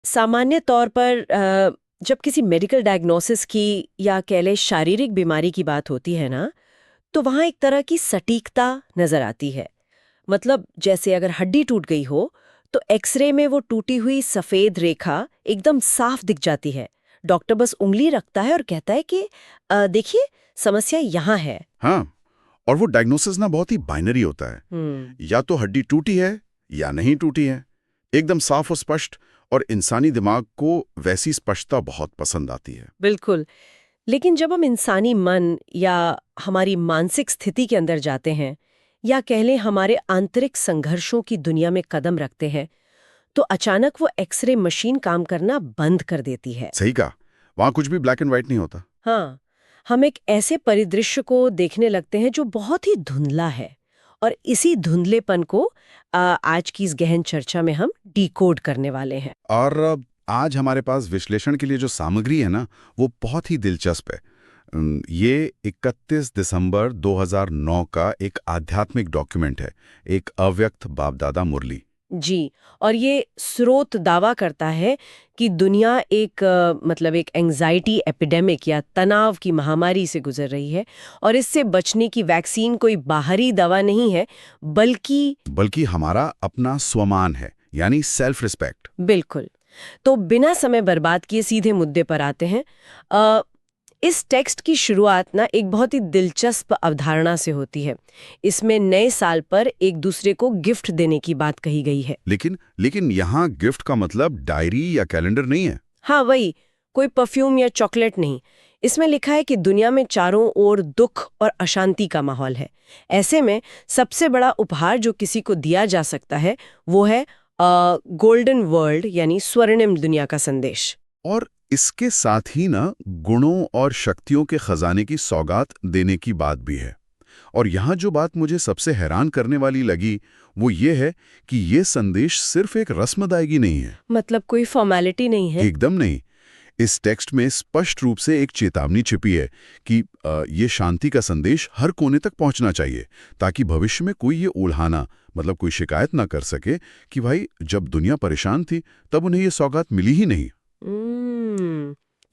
सामान्य तौर पर जब किसी मेडिकल डायग्नोसिस की या कह लें शारीरिक बीमारी की बात होती है ना, तो वहाँ एक तरह की सटीकता नज़र आती है। मतलब जैसे अगर हड्डी टूट गई हो, तो एक्सरे में वो टूटी हुई सफ़ेद रेखा एकदम साफ दिख जाती है। डॉक्टर बस उंगली रखता है और कहता है कि देखिए, समस्या यहाँ है। हाँ, और वो डायग्नोसिस ना बहुत ही बाइनरी होता है। या तो हड्डी टूटी है या नहीं टूटी है, एकदम साफ और स्पष्ट। और इंसानी दिमाग को वैसी स्पष्टता बहुत पसंद आती है। बिल्कुल। लेकिन जब हम इंसानी मन या हमारी मानसिक स्थिति के अंदर जाते हैं, या कह लें हमारे आंतरिक संघर्षों की दुनिया में कदम रखते हैं, तो अचानक वो एक्सरे मशीन काम करना बंद कर देती है। सही कहा, वहां कुछ भी ब्लैक एंड व्हाइट नहीं होता। हाँ, हम एक ऐसे परिदृश्य को देखने लगते हैं जो बहुत ही धुंधला है, और इसी धुंधलेपन को आज की इस गहन चर्चा में हम डिकोड करने वाले हैं। और आज हमारे पास विश्लेषण के लिए जो सामग्री है ना, वो बहुत ही दिलचस्प है। ये 31 दिसंबर 2009 का एक आध्यात्मिक डॉक्यूमेंट है, एक अव्यक्त बाप-दादा मुरली। जी, और ये स्रोत दावा करता है कि दुनिया एक मतलब एक एंजाइटी एपिडेमिक या तनाव की महामारी से गुजर रही है, और इससे बचने की वैक्सीन कोई बाहरी दवा नहीं है, बल्कि हमारा अपना स्वमान है, यानी सेल्फ रिस्पेक्ट। बिल्कुल। तो बिना समय बर्बाद किए सीधे मुद्दे पर आते हैं। अ, इस टेक्स्ट की शुरुआत ना एक बहुत ही दिलचस्प अवधारणा से होती है। इसमें नए साल पर एक दूसरे को गिफ्ट देने की बात कही गई है। लेकिन यहाँ गिफ्ट का मतलब डायरी या कैलेंडर नहीं है। हाँ, वही, कोई परफ्यूम या चॉकलेट नहीं। इसमें लिखा है कि दुनिया में चारों ओर दुख और अशांति का माहौल है। ऐसे में सबसे बड़ा उपहार जो किसी को दिया जा सकता है, वो है गोल्डन वर्ल्ड, यानी स्वर्णिम दुनिया का संदेश। और इसके साथ ही ना गुणों और शक्तियों के खजाने की सौगात देने की बात भी है। और यहाँ जो बात मुझे सबसे हैरान करने वाली लगी, वो ये है कि ये संदेश सिर्फ एक रस्म अदायगी नहीं है। मतलब कोई फॉर्मेलिटी नहीं है। एकदम नहीं। इस टेक्स्ट में स्पष्ट रूप से एक चेतावनी छिपी है कि ये शांति का संदेश हर कोने तक पहुंचना चाहिए, ताकि भविष्य में कोई ये उल्हाना, मतलब कोई शिकायत ना कर सके कि भाई जब दुनिया परेशान थी तब उन्हें ये सौगात मिली ही नहीं।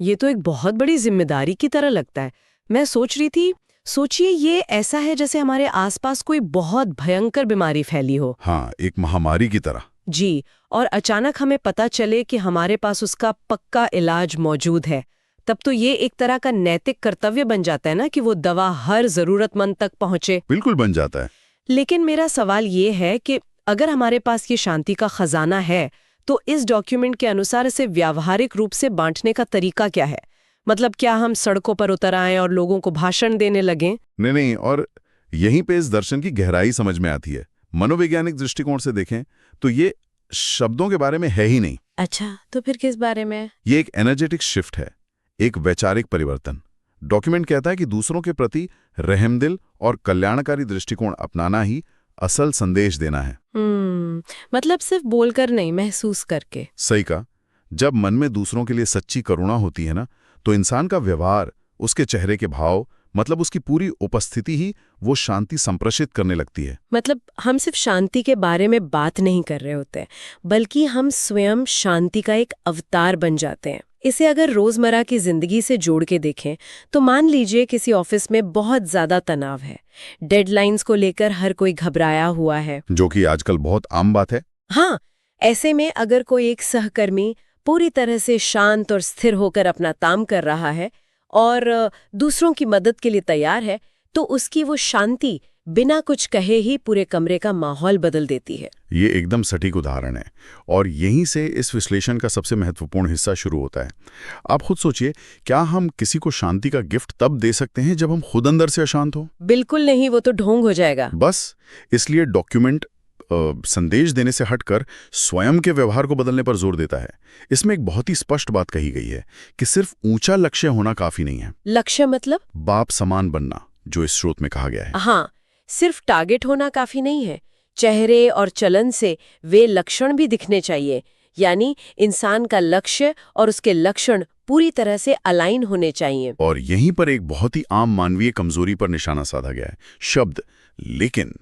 ये तो एक बहुत बड़ी जिम्मेदारी की तरह लगता है। मैं सोच रही थी, सोचिए ये ऐसा है जैसे हमारे आसपास कोई बहुत भयंकर बीमारी फैली हो। हाँ, एक महामारी की तरह। जी, और अचानक हमें पता चले कि हमारे पास उसका पक्का इलाज मौजूद है। तब तो ये एक तरह का नैतिक कर्तव्य बन जाता है ना कि वो दवा हर जरूरतमंद तक पहुंचे। बिल्कुल बन जाता है। लेकिन मेरा सवाल ये है कि अगर हमारे पास ये शांति का खजाना है, तो इस डॉक्यूमेंट के अनुसार इसे व्यावहारिक रूप से बांटने का तरीका क्या है? मतलब क्या हम सड़कों पर उतर आएं और लोगों को भाषण देने लगें? नहीं, और यहीं पे इस दर्शन की गहराई समझ में आती है। मनोवैज्ञानिक दृष्टिकोण से देखें तो ये शब्दों के बारे में है ही नहीं। अच्छा, तो फिर किस बारे में? ये एक एनर्जेटिक शिफ्ट है, एक वैचारिक परिवर्तन। डॉक्यूमेंट कहता है कि दूसरों के प्रति रहमदिल और कल्याणकारी दृष्टिकोण अपनाना ही असल संदेश देना है। मतलब सिर्फ बोलकर नहीं, महसूस करके। सही कहा। जब मन में दूसरों के लिए सच्ची करुणा होती है ना, तो इंसान का व्यवहार, उसके चेहरे के भाव, मतलब उसकी पूरी उपस्थिति ही वो शांति संप्रेषित करने लगती है। मतलब हम सिर्फ शांति के बारे में बात नहीं कर रहे होते, बल्कि हम स्वयं शांति का एक अवतार बन जाते हैं। इसे अगर रोजमर्रा की जिंदगी से जोड़ के देखें, तो मान लीजिए किसी ऑफिस में बहुत ज्यादा तनाव है, डेडलाइंस को लेकर हर कोई घबराया हुआ है, जो कि आजकल बहुत आम बात है। हाँ, ऐसे में अगर कोई एक सहकर्मी पूरी तरह से शांत और स्थिर होकर अपना काम कर रहा है और दूसरों की मदद के लिए तैयार है, तो उसकी वो शांति बिना कुछ कहे ही पूरे कमरे का माहौल बदल देती है। ये एकदम सटीक उदाहरण है, और यहीं से इस विश्लेषण का सबसे महत्वपूर्ण हिस्सा शुरू होता है। आप खुद सोचिए, क्या हम किसी को शांति का गिफ्ट तब दे सकते हैं जब हम खुद अंदर से अशांत हो? बिल्कुल नहीं, वो तो ढोंग हो जाएगा। बस इसलिए डॉक्यूमेंट संदेश देने से हटकर स्वयं के व्यवहार को बदलने पर जोर देता है। इसमें एक बहुत ही स्पष्ट बात कही गई है कि सिर्फ ऊंचा लक्ष्य होना काफी नहीं है। लक्ष्य मतलब? बाप समान बनना, जो इस स्रोत में कहा गया है। हाँ, सिर्फ टारगेट होना काफी नहीं है, चेहरे और चलन से वे लक्षण भी दिखने चाहिए। यानी इंसान का लक्ष्य और उसके लक्षण पूरी तरह से अलाइन होने चाहिए। और यहीं पर एक बहुत ही आम मानवीय कमजोरी पर निशाना साधा गया है, शब्द लेकिन।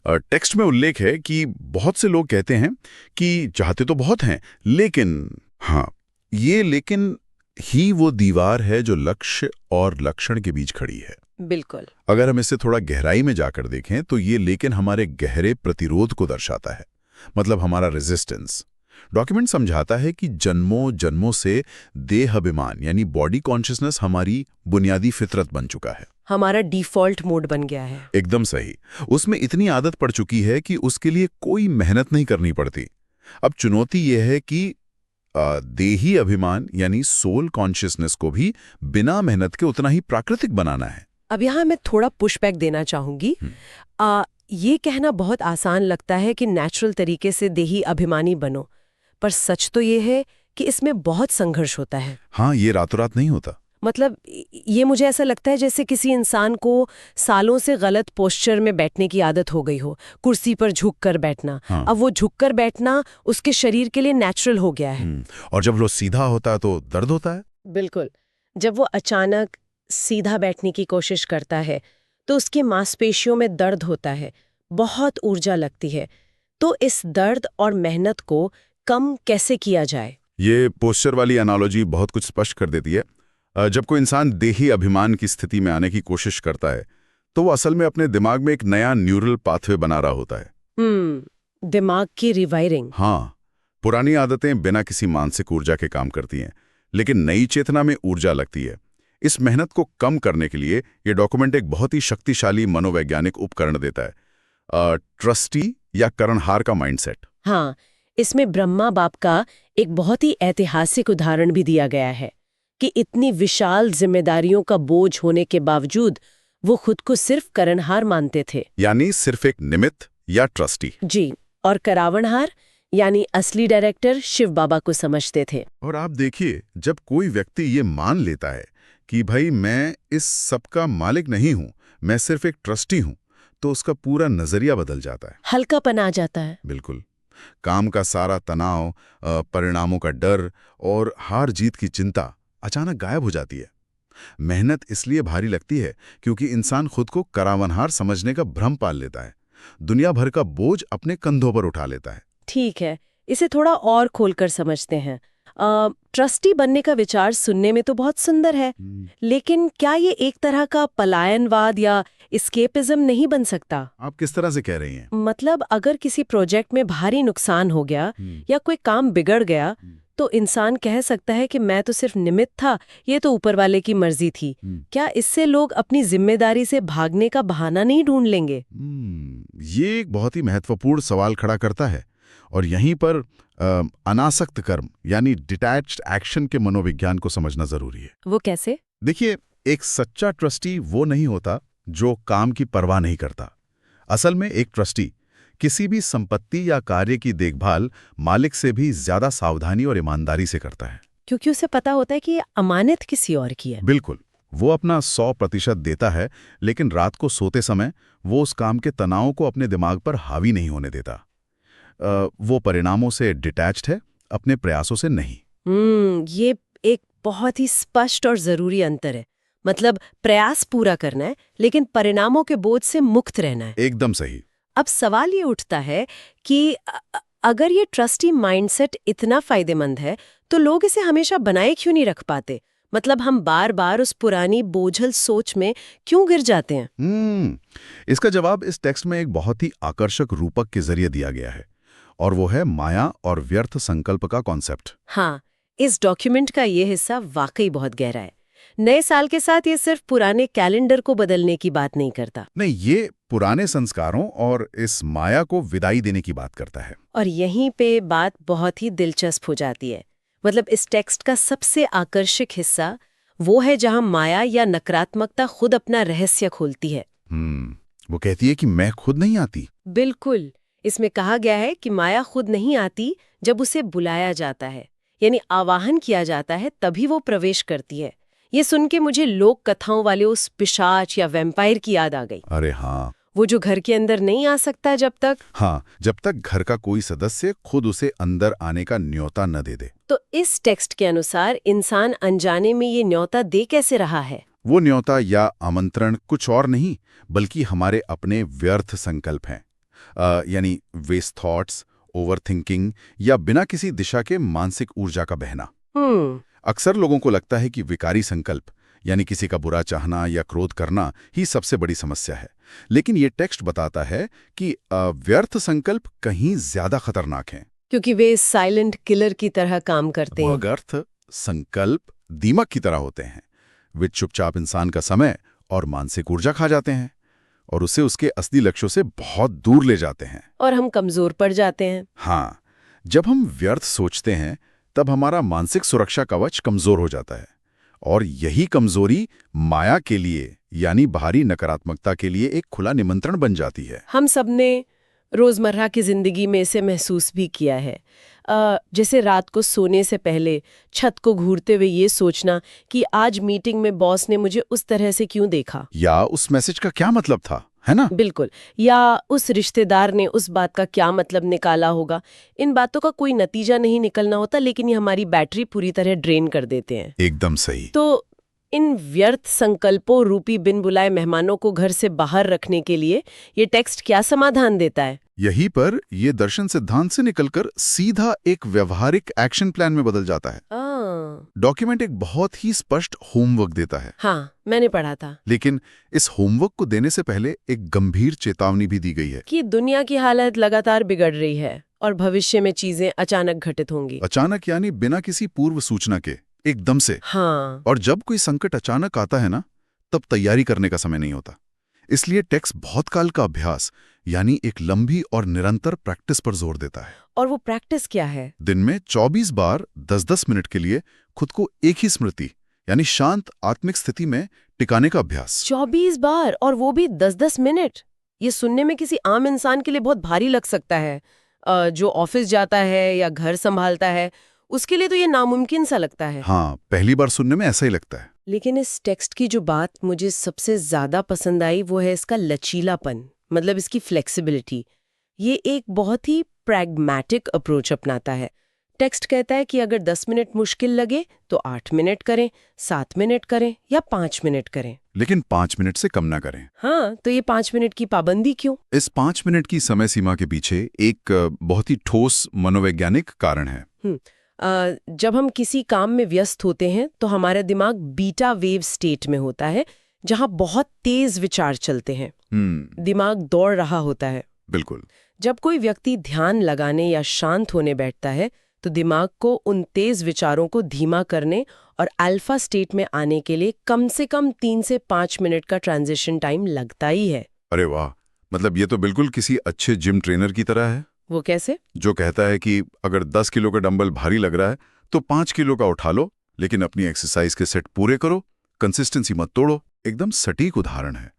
टेक्स्ट में उल्लेख है कि बहुत से लोग कहते हैं कि चाहते तो बहुत हैं, लेकिन हाँ, ये लेकिन ही वो दीवार है जो लक्ष्य और लक्षण के बीच खड़ी है। बिल्कुल। अगर हम इससे थोड़ा गहराई में जाकर देखें तो ये लेकिन हमारे गहरे प्रतिरोध को दर्शाता है, मतलब हमारा रेजिस्टेंस। डॉक्यूमेंट समझाता है कि जन्मों जन्मों से देह अभिमान यानी बॉडी कॉन्शियसनेस हमारी बुनियादी फितरत बन चुका है। हमारा डिफ़ॉल्ट मोड बन गया है। एकदम सही। उसमें इतनी आदत पड़ चुकी है कि उसके लिए कोई मेहनत नहीं करनी पड़ती। अब चुनौती यह है कि देही अभिमान यानी सोल कॉन्शियसनेस को भी बिना मेहनत के उतना ही प्राकृतिक बनाना है। अब यहाँ मैं थोड़ा पुशबैक देना चाहूंगी। ये कहना बहुत आसान लगता है कि नेचुरल तरीके से देही अभिमानी बनो, पर सच तो ये है कि इसमें बहुत संघर्ष होता है। हाँ, ये रातों रात नहीं होता। मतलब ये मुझे ऐसा लगता है जैसे किसी इंसान को सालों से गलत पोस्चर में बैठने की आदत हो गई हो, कुर्सी पर झुक कर बैठना। हाँ। अब वो झुक कर बैठना उसके शरीर के लिए नेचुरल हो गया है। और जब वो सीधा होता है तो दर्द होता है। बिल्कुल। जब वो अचानक सीधा बैठने की कोशिश करता है तो उसकी मांसपेशियों में दर्द होता है, बहुत ऊर्जा लगती है। तो इस दर्द और मेहनत को कम कैसे किया जाए? ये पोस्चर वाली एनालॉजी बहुत कुछ स्पष्ट कर देती है। जब कोई इंसान देही अभिमान की स्थिति में आने की कोशिश करता है तो वो असल में अपने दिमाग में एक नया न्यूरल पाथवे बना रहा होता है। दिमाग की रिवायरिंग। हाँ, पुरानी आदतें बिना किसी मानसिक ऊर्जा के काम करती हैं, लेकिन नई चेतना में ऊर्जा लगती है। इस मेहनत को कम करने के लिए ये डॉक्यूमेंट एक बहुत ही शक्तिशाली मनोवैज्ञानिक उपकरण देता है, ट्रस्टी या करणहार का माइंडसेट। हाँ, इसमें ब्रह्मा बाप का एक बहुत ही ऐतिहासिक उदाहरण भी दिया गया है कि इतनी विशाल जिम्मेदारियों का बोझ होने के बावजूद वो खुद को सिर्फ करणहार मानते थे। यानी सिर्फ एक निमित्त या ट्रस्टी। जी, और करावणहार यानी असली डायरेक्टर शिव बाबा को समझते थे। और आप देखिए, जब कोई व्यक्ति ये मान लेता है कि भाई मैं इस सब का मालिक नहीं हूं, मैं सिर्फ एक ट्रस्टी हूं, तो उसका पूरा नजरिया बदल जाता है। हल्कापन आ जाता है। बिल्कुल। काम का सारा तनाव, परिणामों का डर और हार जीत की चिंता अचानक गायब हो जाती है। मेहनत इसलिए भारी लगती है क्योंकि इंसान खुद को करावनहार समझने का भ्रम पाल लेता है, दुनिया भर का बोझ अपने कंधों पर उठा लेता है। ठीक है, इसे थोड़ा और खोलकर समझते हैं। ट्रस्टी बनने का विचार सुनने में तो बहुत सुंदर है, लेकिन क्या ये एक तरह का पलायनवाद या एस्केपिज्म नहीं बन सकता? आप किस तरह से कह रही हैं? मतलब अगर किसी प्रोजेक्ट में भारी नुकसान हो गया या कोई काम बिगड़ गया तो इंसान कह सकता है कि मैं तो सिर्फ निमित्त था, ये तो ऊपर वाले की मर्जी थी। क्या इससे लोग अपनी जिम्मेदारी से भागने का बहाना नहीं ढूंढ लेंगे? ये एक बहुत ही महत्वपूर्ण सवाल खड़ा करता है, और यहीं पर अनासक्त कर्म यानी डिटैच्ड एक्शन के मनोविज्ञान को समझना जरूरी है। वो कैसे? देखिए, एक सच्चा ट्रस्टी वो नहीं होता जो काम की परवाह नहीं करता। असल में एक ट्रस्टी किसी भी संपत्ति या कार्य की देखभाल मालिक से भी ज्यादा सावधानी और ईमानदारी से करता है, क्योंकि उसे पता होता है कि ये अमानत किसी और की है। बिल्कुल। वो अपना 100% देता है, लेकिन रात को सोते समय वो उस काम के तनाव को अपने दिमाग पर हावी नहीं होने देता। वो परिणामों से डिटैच्ड है, अपने प्रयासों से नहीं। ये एक बहुत ही स्पष्ट और जरूरी अंतर है। मतलब प्रयास पूरा करना है, लेकिन परिणामों के बोझ से मुक्त रहना है। एकदम सही। अब सवाल ये उठता है कि अगर ये ट्रस्टी माइंडसेट इतना फायदेमंद है तो लोग इसे हमेशा बनाए क्यों नहीं रख पाते? मतलब हम बार बार उस पुरानी बोझल सोच में क्यों गिर जाते हैं? इसका जवाब इस टेक्स्ट में एक बहुत ही आकर्षक रूपक के जरिए दिया गया है, और वो है माया और व्यर्थ संकल्प का कॉन्सेप्ट। हाँ, इस डॉक्यूमेंट का ये हिस्सा वाकई बहुत गहरा है। नए साल के साथ ये सिर्फ पुराने कैलेंडर को बदलने की बात नहीं करता। नहीं, ये पुराने संस्कारों और इस माया को विदाई देने की बात करता है। और यहीं पे बात बहुत ही दिलचस्प हो जाती है। मतलब इस टेक्स्ट का सबसे आकर्षक हिस्सा वो है जहां माया या नकारात्मकता खुद अपना रहस्य खोलती है। वो कहती है कि मैं खुद नहीं आती। बिल्कुल। इसमें कहा गया है कि माया खुद नहीं आती, जब उसे बुलाया जाता है, यानी आवाहन किया जाता है, तभी वो प्रवेश करती है। ये सुन के मुझे लोक कथाओं वाले उस पिशाच या वैम्पायर की याद आ गई। अरे हाँ, वो जो घर के अंदर नहीं आ सकता जब तक घर का कोई सदस्य खुद उसे अंदर आने का न्योता न दे दे। तो इस टेक्स्ट के अनुसार इंसान अनजाने में ये न्योता दे कैसे रहा है? वो न्योता या आमंत्रण कुछ और नहीं बल्कि हमारे अपने व्यर्थ संकल्प हैं, यानी वेस्ट थॉट्स, ओवरथिंकिंग या बिना किसी दिशा के मानसिक ऊर्जा का बहना। अक्सर लोगों को लगता है कि विकारी संकल्प यानी किसी का बुरा चाहना या क्रोध करना ही सबसे बड़ी समस्या है, लेकिन ये टेक्स्ट बताता है कि व्यर्थ संकल्प कहीं ज्यादा खतरनाक हैं, क्योंकि वे साइलेंट किलर की तरह काम करते हैं। व्यर्थ संकल्प दीमक की तरह होते हैं। वे चुपचाप इंसान का समय और मानसिक ऊर्जा खा जाते हैं और उसे उसके असली लक्ष्यों से बहुत दूर ले जाते हैं, और हम कमजोर पड़ जाते हैं। हाँ, जब हम व्यर्थ सोचते हैं तब हमारा मानसिक सुरक्षा कवच कमजोर हो जाता है, और यही कमजोरी माया के लिए यानी बाहरी नकारात्मकता के लिए एक खुला निमंत्रण बन जाती है। हम सबने रोजमर्रा की जिंदगी में इसे महसूस भी किया है। जैसे रात को सोने से पहले छत को घूरते हुए ये सोचना कि आज मीटिंग में बॉस ने मुझे उस तरह से क्यों देखा, या उस मैसेज का क्या मतलब था, है ना? बिल्कुल। या उस रिश्तेदार ने उस बात का क्या मतलब निकाला होगा। इन बातों का कोई नतीजा नहीं निकलना होता, लेकिन ये हमारी बैटरी पूरी तरह ड्रेन कर देते हैं। एकदम सही। तो इन व्यर्थ संकल्पों रूपी बिन बुलाए मेहमानों को घर से बाहर रखने के लिए ये टेक्स्ट क्या समाधान देता है? यहीं पर ये दर्शन सिद्धांत से निकलकर सीधा एक व्यवहारिक एक्शन प्लान में बदल जाता है। डॉक्यूमेंट एक बहुत ही स्पष्ट होमवर्क देता है। हाँ, मैंने पढ़ा था। लेकिन इस होमवर्क को देने से पहले एक गंभीर चेतावनी भी दी गई है कि दुनिया की हालत लगातार बिगड़ रही है और भविष्य में चीजें अचानक घटित होंगी। अचानक यानी बिना किसी पूर्व सूचना के, एकदम से। हाँ। और जब कोई संकट अचानक आता है ना, तब तैयारी करने का समय नहीं होता। इसलिए टेक्स्ट बहुत काल का अभ्यास यानी एक लंबी और निरंतर प्रैक्टिस पर जोर देता है। और वो प्रैक्टिस क्या है? दिन में 24 बार 10-10 मिनट के लिए खुद को एक ही स्मृति यानी शांत आत्मिक स्थिति में टिकाने का अभ्यास। 24 बार, और वो भी 10-10 मिनट। ये सुनने में किसी आम इंसान के लिए बहुत भारी लग सकता है। जो ऑफिस जाता है या घर संभालता है, उसके लिए तो ये नामुमकिन सा लगता है। हाँ, पहली बार सुनने में ऐसा ही लगता है। लेकिन इस टेक्स्ट की जो बात मुझे सबसे ज्यादा पसंद आई वो है इसका लचीलापन, मतलब इसकी फ्लेक्सिबिलिटी। ये एक बहुत ही प्रैग्मैटिक अप्रोच अपनाता है। टेक्स्ट कहता है कि अगर 10 मिनट मुश्किल लगे तो 8 मिनट करें, 7 मिनट करें या 5 मिनट करें, लेकिन 5 मिनट से कम ना करें। हाँ, तो ये 5 मिनट की पाबंदी क्यों? इस 5 मिनट की समय सीमा के पीछे एक बहुत ही ठोस मनोवैज्ञानिक कारण है। जब हम किसी काम में व्यस्त होते हैं तो हमारा दिमाग बीटा वेव स्टेट में होता है, जहां बहुत तेज विचार चलते हैं। दिमाग दौड़ रहा होता है। बिल्कुल। जब कोई व्यक्ति ध्यान लगाने या शांत होने बैठता है तो दिमाग को उन तेज विचारों को धीमा करने और अल्फा स्टेट में आने के लिए कम से कम 3 से 5 मिनट का ट्रांजिशन टाइम लगता ही है। अरे वाह, मतलब ये तो बिल्कुल किसी अच्छे जिम ट्रेनर की तरह है। वो कैसे? जो कहता है कि अगर 10 किलो का डंबल भारी लग रहा है तो 5 किलो का उठा लो, लेकिन अपनी एक्सरसाइज के सेट पूरे करो, कंसिस्टेंसी मत तोड़ो। एकदम सटीक उदाहरण है।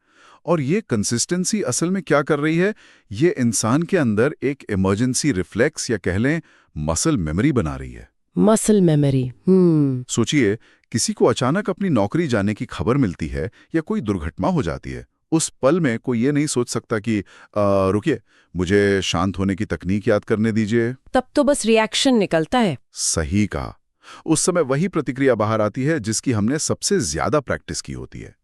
और ये कंसिस्टेंसी असल में क्या कर रही है? ये इंसान के अंदर एक इमरजेंसी रिफ्लेक्स या कह लें मसल मेमोरी बना रही है। Muscle memory. सोचिए, किसी को अचानक अपनी नौकरी जाने की खबर मिलती है या कोई दुर्घटना हो जाती है। उस पल में कोई ये नहीं सोच सकता कि रुकिए, मुझे शांत होने की तकनीक याद करने दीजिए। तब तो बस रिएक्शन निकलता है। सही कहा। उस समय वही प्रतिक्रिया बाहर आती है जिसकी हमने सबसे ज्यादा प्रैक्टिस की होती है।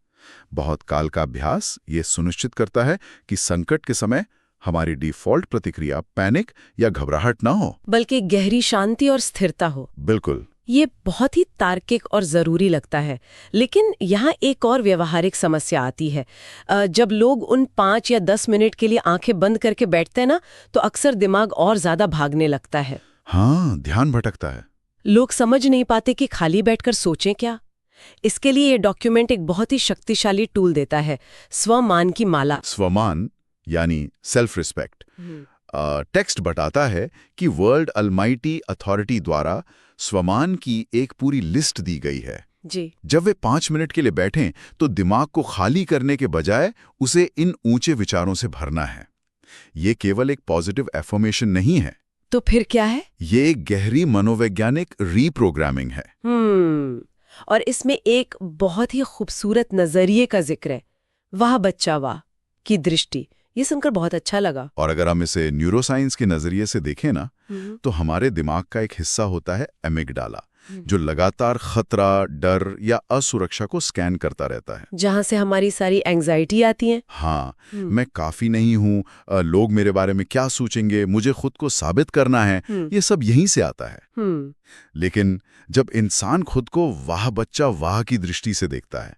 बहुत काल का अभ्यास ये सुनिश्चित करता है कि संकट के समय हमारी डिफॉल्ट प्रतिक्रिया पैनिक या घबराहट ना हो, बल्कि गहरी शांति और स्थिरता हो। बिल्कुल। ये बहुत ही तार्किक और जरूरी लगता है। लेकिन यहाँ एक और व्यवहारिक समस्या आती है। जब लोग उन 5 या 10 मिनट के लिए आंखें बंद करके बैठते हैं ना, तो अक्सर दिमाग और ज्यादा भागने लगता है। हाँ, ध्यान भटकता है। लोग समझ नहीं पाते कि खाली बैठकर सोचें क्या। इसके लिए ये डॉक्यूमेंट एक बहुत ही शक्तिशाली टूल देता है, स्वमान की माला। स्वमान यानी सेल्फ रिस्पेक्ट। टेक्स्ट बताता है कि वर्ल्ड अलमाइटी अथॉरिटी द्वारा स्वमान की एक पूरी लिस्ट दी गई है जी। जब वे 5 मिनट के लिए बैठें तो दिमाग को खाली करने के बजाय उसे इन ऊंचे विचारों से भरना है। ये केवल एक पॉजिटिव एफर्मेशन नहीं है। तो फिर क्या है? ये एक गहरी मनोवैज्ञानिक रीप्रोग्रामिंग है। और इसमें एक बहुत ही खूबसूरत नजरिए का जिक्र है, वाह बच्चा वाह की दृष्टि। ये सुनकर बहुत अच्छा लगा। और अगर हम इसे न्यूरोसाइंस के नजरिए से देखें ना, तो हमारे दिमाग का एक हिस्सा होता है एमिगडाला, जो लगातार खतरा, डर या असुरक्षा को स्कैन करता रहता है। जहां से हमारी सारी एंग्जाइटी आती है। हाँ, मैं काफी नहीं हूँ, लोग मेरे बारे में क्या सोचेंगे, मुझे खुद को साबित करना है, ये सब यहीं से आता है। लेकिन जब इंसान खुद को वाह बच्चा वाह की दृष्टि से देखता है,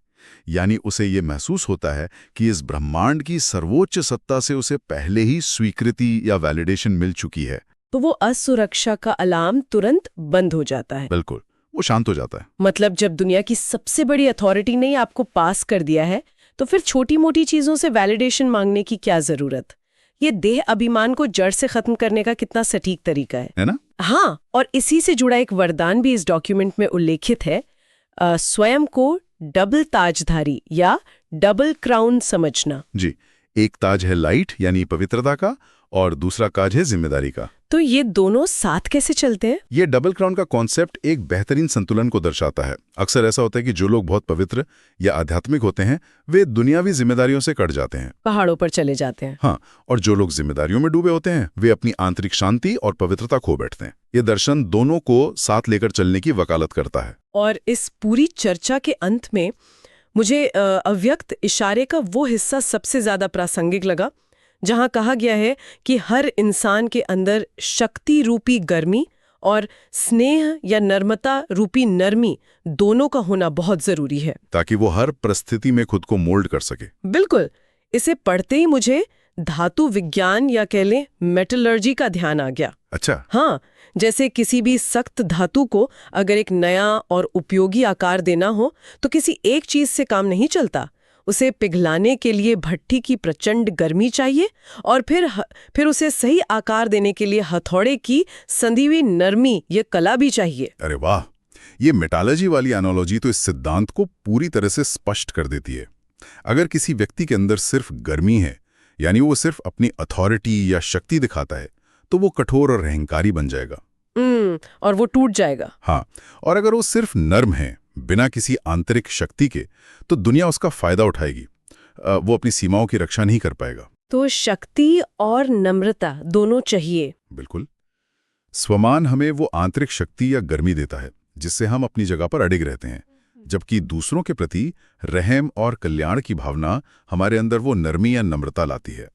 यानी उसे ये महसूस होता है कि इस ब्रह्मांड की सर्वोच्च सत्ता से उसे पहले ही स्वीकृति या वैलिडेशन मिल चुकी है, तो वो असुरक्षा का अलार्म तुरंत बंद हो जाता है। बिल्कुल, वो शांत हो जाता है। मतलब जब दुनिया की सबसे बड़ी अथॉरिटी ने आपको पास कर दिया है, तो फिर छोटी मोटी चीजों से वैलिडेशन मांगने की क्या जरूरत? ये देह अभिमान को जड़ से खत्म करने का कितना सटीक तरीका है ना? हाँ, और इसी से जुड़ा एक वरदान भी इस डॉक्यूमेंट में उल्लेखित है, स्वयं को डबल ताजधारी या डबल क्राउन समझना। जी, एक ताज है लाइट यानी पवित्रता का, और दूसरा ताज है जिम्मेदारी का। तो ये दोनों साथ कैसे चलते हैं? ये डबल क्राउन का कॉन्सेप्ट एक बेहतरीन संतुलन को दर्शाता है। अक्सर ऐसा होता है कि जो लोग बहुत पवित्र या आध्यात्मिक होते हैं, वे दुनियावी जिम्मेदारियों से कट जाते हैं, पहाड़ों पर चले जाते हैं। हाँ, और जो लोग जिम्मेदारियों में डूबे होते हैं, वे अपनी आंतरिक शांति और पवित्रता खो बैठते हैं। ये दर्शन दोनों को साथ लेकर चलने की वकालत करता है। और इस पूरी चर्चा के अंत में मुझे अव्यक्त इशारे का वो हिस्सा सबसे ज्यादा प्रासंगिक लगा, जहां कहा गया है कि हर इंसान के अंदर शक्ति रूपी गर्मी और स्नेह या नर्मता रूपी नरमी दोनों का होना बहुत जरूरी है, ताकि वो हर परिस्थिति में खुद को मोल्ड कर सके। बिल्कुल। इसे पढ़ते ही मुझे धातु विज्ञान या कह लें मेटलर्जी का ध्यान आ गया। अच्छा। हाँ, जैसे किसी भी सख्त धातु को अगर एक नया और उपयोगी आकार देना हो तो किसी एक चीज से काम नहीं चलता। उसे पिघलाने के लिए भट्टी की प्रचंड गर्मी चाहिए, और फिर उसे सही आकार देने के लिए हथौड़े की संधी हुई नरमी, ये कला भी चाहिए। अरे वाह, ये मेटालर्जी वाली एनालॉजी तो इस सिद्धांत को पूरी तरह से स्पष्ट कर देती है। अगर किसी व्यक्ति के अंदर सिर्फ गर्मी है, यानी वो सिर्फ अपनी अथॉरिटी या शक्ति दिखाता है, तो वो कठोर और अहंकारी बन जाएगा। और वो टूट जाएगा। हाँ, और अगर वो सिर्फ नर्म है, बिना किसी आंतरिक शक्ति के, तो दुनिया उसका फायदा उठाएगी, वो अपनी सीमाओं की रक्षा नहीं कर पाएगा। तो शक्ति और नम्रता दोनों चाहिए। बिल्कुल। स्वमान हमें वो आंतरिक शक्ति या गर्मी देता है जिससे हम अपनी जगह पर अडिग रहते हैं, जबकि दूसरों के प्रति रहम और कल्याण की भावना हमारे अंदर वो नरमी या नम्रता लाती है।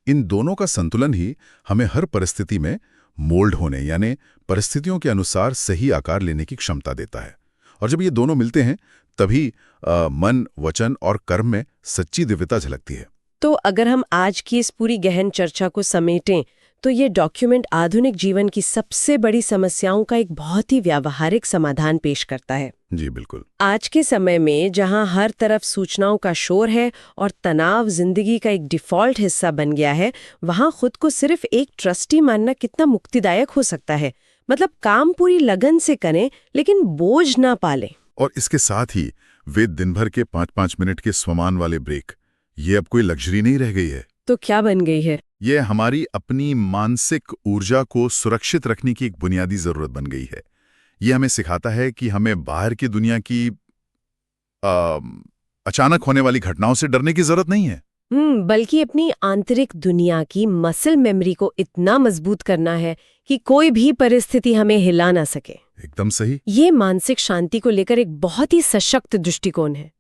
इन दोनों का संतुलन ही हमें हर परिस्थिति में मोल्ड होने, यानी परिस्थितियों के अनुसार सही आकार लेने की क्षमता देता है। और जब ये दोनों मिलते हैं, तभी मन, वचन और कर्म में सच्ची दिव्यता झलकती है। तो अगर हम आज की इस पूरी गहन चर्चा को समेटें, तो ये डॉक्यूमेंट आधुनिक जीवन की सबसे बड़ी समस्याओं का एक बहुत ही व्यावहारिक समाधान पेश करता है। जी बिल्कुल। आज के समय में जहां हर तरफ सूचनाओं का शोर है और तनाव जिंदगी का एक डिफॉल्ट हिस्सा बन गया है, वहां खुद को सिर्फ एक ट्रस्टी मानना कितना मुक्तिदायक हो सकता है। मतलब काम पूरी लगन से करें, लेकिन बोझ ना पालें। और इसके साथ ही वे दिन भर के 5-5 मिनट के स्वमान वाले ब्रेक, ये अब कोई लग्जरी नहीं रह गई है। तो क्या बन गई है? ये हमारी अपनी मानसिक ऊर्जा को सुरक्षित रखने की एक बुनियादी जरूरत बन गई है। ये हमें सिखाता है कि हमें बाहर की दुनिया की अचानक होने वाली घटनाओं से डरने की जरूरत नहीं है, बल्कि अपनी आंतरिक दुनिया की मसल मेमोरी को इतना मजबूत करना है कि कोई भी परिस्थिति हमें हिला ना सके। एकदम सही। ये मानसिक शांति को लेकर एक बहुत ही सशक्त दृष्टिकोण है।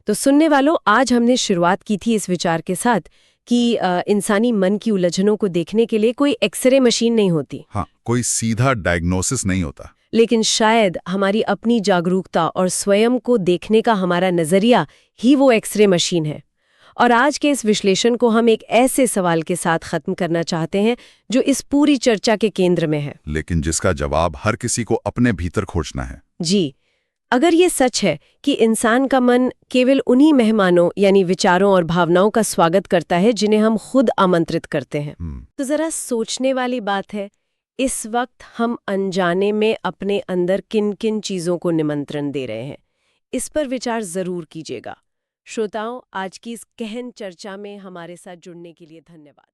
तो सुनने वालों, आज हमने शुरुआत की थी इस विचार के साथ कि इंसानी मन की उलझनों को देखने के लिए कोई एक्सरे मशीन नहीं होती। हाँ, कोई सीधा डायग्नोसिस नहीं होता। लेकिन शायद हमारी अपनी जागरूकता और स्वयं को देखने का हमारा नजरिया ही वो एक्सरे मशीन है। और आज के इस विश्लेषण को हम एक ऐसे सवाल के साथ खत्म करना चाहते हैं जो इस पूरी चर्चा के केंद्र में है, लेकिन जिसका जवाब हर किसी को अपने भीतर खोजना है। जी, अगर ये सच है कि इंसान का मन केवल उन्हीं मेहमानों यानी विचारों और भावनाओं का स्वागत करता है जिन्हें हम खुद आमंत्रित करते हैं, तो जरा सोचने वाली बात है, इस वक्त हम अनजाने में अपने अंदर किन किन चीजों को निमंत्रण दे रहे हैं। इस पर विचार जरूर कीजिएगा। श्रोताओं, आज की इस गहन चर्चा में हमारे साथ जुड़ने के लिए धन्यवाद।